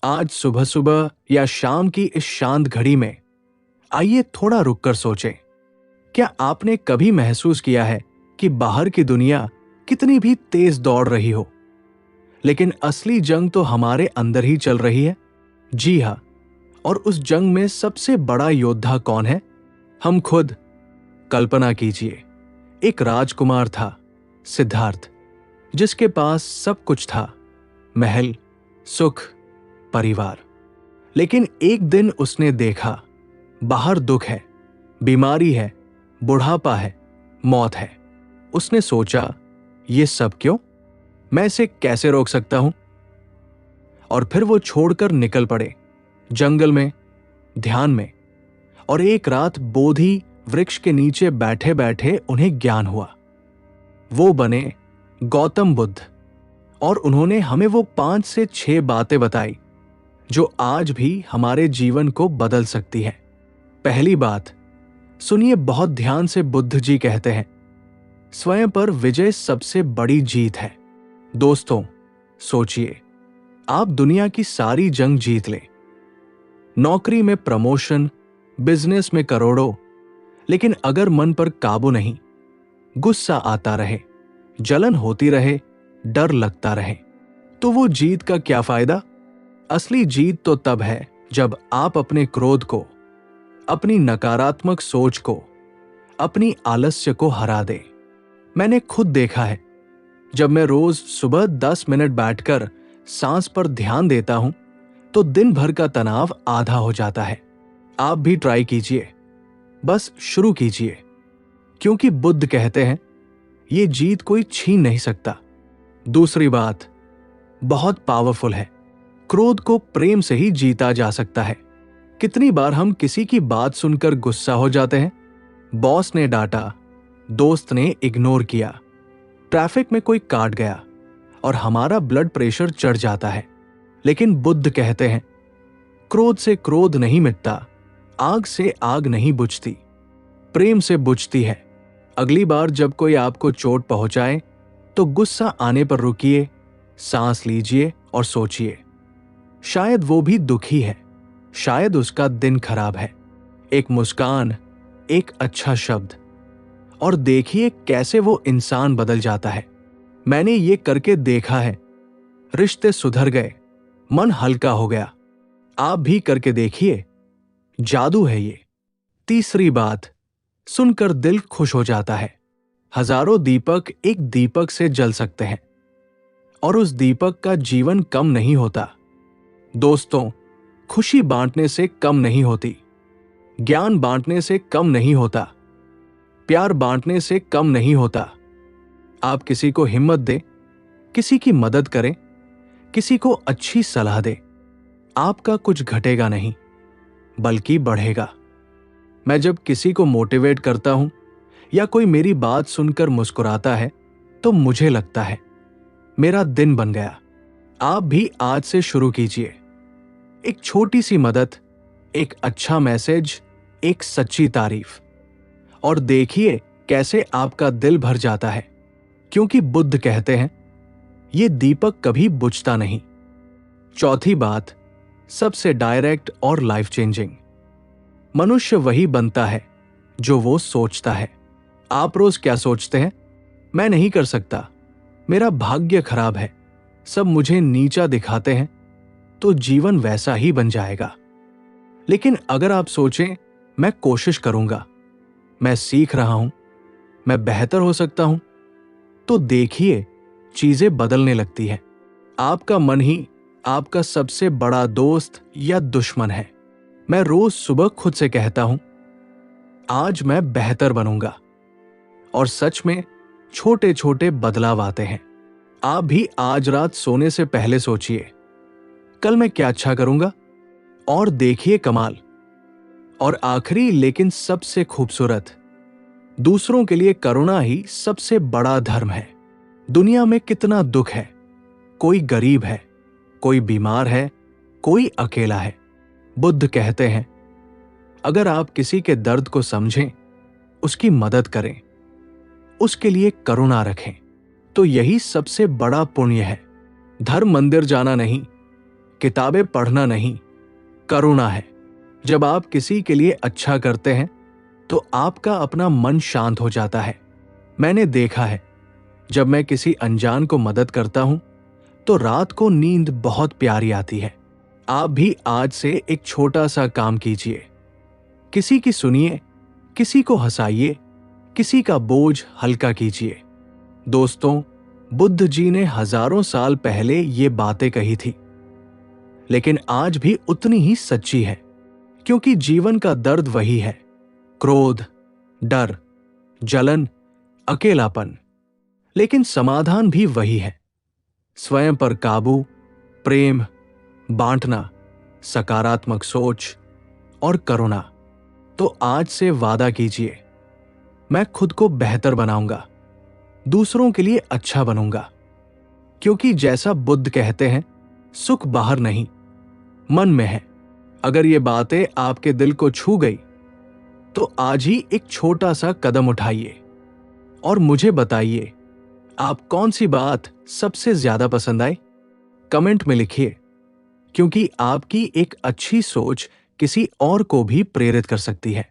आज सुबह सुबह या शाम की इस शांत घड़ी में आइए थोड़ा रुककर सोचें। क्या आपने कभी महसूस किया है कि बाहर की दुनिया कितनी भी तेज दौड़ रही हो, लेकिन असली जंग तो हमारे अंदर ही चल रही है? जी हां, और उस जंग में सबसे बड़ा योद्धा कौन है? हम खुद। कल्पना कीजिए, एक राजकुमार था, सिद्धार्थ, जिसके पास सब कुछ था, महल, सुख, परिवार। लेकिन एक दिन उसने देखा, बाहर दुख है, बीमारी है, बुढ़ापा है, मौत है। उसने सोचा, ये सब क्यों? मैं इसे कैसे रोक सकता हूं? और फिर वो छोड़कर निकल पड़े, जंगल में, ध्यान में। और एक रात बोधि वृक्ष के नीचे बैठे बैठे उन्हें ज्ञान हुआ। वो बने गौतम बुद्ध, और उन्होंने हमें वो 5 से 6 बातें बताई जो आज भी हमारे जीवन को बदल सकती है। पहली बात सुनिए, बहुत ध्यान से। बुद्ध जी कहते हैं, स्वयं पर विजय सबसे बड़ी जीत है। दोस्तों, सोचिए, आप दुनिया की सारी जंग जीत लें, नौकरी में प्रमोशन, बिजनेस में करोड़ों, लेकिन अगर मन पर काबू नहीं, गुस्सा आता रहे, जलन होती रहे, डर लगता रहे, तो वो जीत का क्या फायदा? असली जीत तो तब है जब आप अपने क्रोध को, अपनी नकारात्मक सोच को, अपनी आलस्य को हरा दे। मैंने खुद देखा है, जब मैं रोज सुबह 10 मिनट बैठकर सांस पर ध्यान देता हूं, तो दिन भर का तनाव आधा हो जाता है। आप भी ट्राई कीजिए, बस शुरू कीजिए, क्योंकि बुद्ध कहते हैं, ये जीत कोई छीन नहीं सकता। दूसरी बात बहुत पावरफुल है, क्रोध को प्रेम से ही जीता जा सकता है। कितनी बार हम किसी की बात सुनकर गुस्सा हो जाते हैं? बॉस ने डांटा, दोस्त ने इग्नोर किया, ट्रैफिक में कोई काट गया, और हमारा ब्लड प्रेशर चढ़ जाता है। लेकिन बुद्ध कहते हैं, क्रोध से क्रोध नहीं मिटता, आग से आग नहीं बुझती, प्रेम से बुझती है। अगली बार जब कोई आपको चोट पहुंचाए, तो गुस्सा आने पर रुकिए, सांस लीजिए और सोचिए, शायद वो भी दुखी है, शायद उसका दिन खराब है। एक मुस्कान, एक अच्छा शब्द, और देखिए कैसे वो इंसान बदल जाता है। मैंने ये करके देखा है, रिश्ते सुधर गए, मन हल्का हो गया। आप भी करके देखिए, जादू है ये। तीसरी बात, सुनकर दिल खुश हो जाता है। हजारों दीपक एक दीपक से जल सकते हैं, और उस दीपक का जीवन कम नहीं होता। दोस्तों, खुशी बांटने से कम नहीं होती, ज्ञान बांटने से कम नहीं होता, प्यार बांटने से कम नहीं होता। आप किसी को हिम्मत दें, किसी की मदद करें, किसी को अच्छी सलाह दें, आपका कुछ घटेगा नहीं, बल्कि बढ़ेगा। मैं जब किसी को मोटिवेट करता हूं या कोई मेरी बात सुनकर मुस्कुराता है, तो मुझे लगता है मेरा दिन बन गया। आप भी आज से शुरू कीजिए, एक छोटी सी मदद, एक अच्छा मैसेज, एक सच्ची तारीफ, और देखिए कैसे आपका दिल भर जाता है। क्योंकि बुद्ध कहते हैं, ये दीपक कभी बुझता नहीं। चौथी बात, सबसे डायरेक्ट और लाइफ चेंजिंग, मनुष्य वही बनता है जो वो सोचता है। आप रोज क्या सोचते हैं? मैं नहीं कर सकता, मेरा भाग्य खराब है, सब मुझे नीचा दिखाते हैं, तो जीवन वैसा ही बन जाएगा। लेकिन अगर आप सोचें, मैं कोशिश करूंगा, मैं सीख रहा हूं, मैं बेहतर हो सकता हूं, तो देखिए चीजें बदलने लगती है। आपका मन ही आपका सबसे बड़ा दोस्त या दुश्मन है। मैं रोज सुबह खुद से कहता हूं, आज मैं बेहतर बनूंगा, और सच में छोटे छोटे बदलाव आते हैं। आप भी आज रात सोने से पहले सोचिए, कल मैं क्या अच्छा करूंगा, और देखिए कमाल। और आखिरी लेकिन सबसे खूबसूरत, दूसरों के लिए करुणा ही सबसे बड़ा धर्म है। दुनिया में कितना दुख है, कोई गरीब है, कोई बीमार है, कोई अकेला है। बुद्ध कहते हैं, अगर आप किसी के दर्द को समझें, उसकी मदद करें, उसके लिए करुणा रखें, तो यही सबसे बड़ा पुण्य है। धर्म मंदिर जाना नहीं, किताबें पढ़ना नहीं, करुणा है। जब आप किसी के लिए अच्छा करते हैं तो आपका अपना मन शांत हो जाता है। मैंने देखा है, जब मैं किसी अनजान को मदद करता हूं तो रात को नींद बहुत प्यारी आती है। आप भी आज से एक छोटा सा काम कीजिए। किसी की सुनिए, किसी को हंसाइए, किसी का बोझ हल्का कीजिए। दोस्तों, बुद्ध जी ने हजारों साल पहले ये बातें कही थी, लेकिन आज भी उतनी ही सच्ची है, क्योंकि जीवन का दर्द वही है। क्रोध, डर, जलन, अकेलापन, लेकिन समाधान भी वही है। स्वयं पर काबू, प्रेम, बांटना, सकारात्मक सोच और करुणा। तो आज से वादा कीजिए, मैं खुद को बेहतर बनाऊंगा, दूसरों के लिए अच्छा बनूंगा। क्योंकि जैसा बुद्ध कहते हैं, सुख बाहर नहीं, मन में है। अगर ये बातें आपके दिल को छू गई तो आज ही एक छोटा सा कदम उठाइए और मुझे बताइए, आप कौन सी बात सबसे ज्यादा पसंद आई। कमेंट में लिखिए, क्योंकि आपकी एक अच्छी सोच किसी और को भी प्रेरित कर सकती है।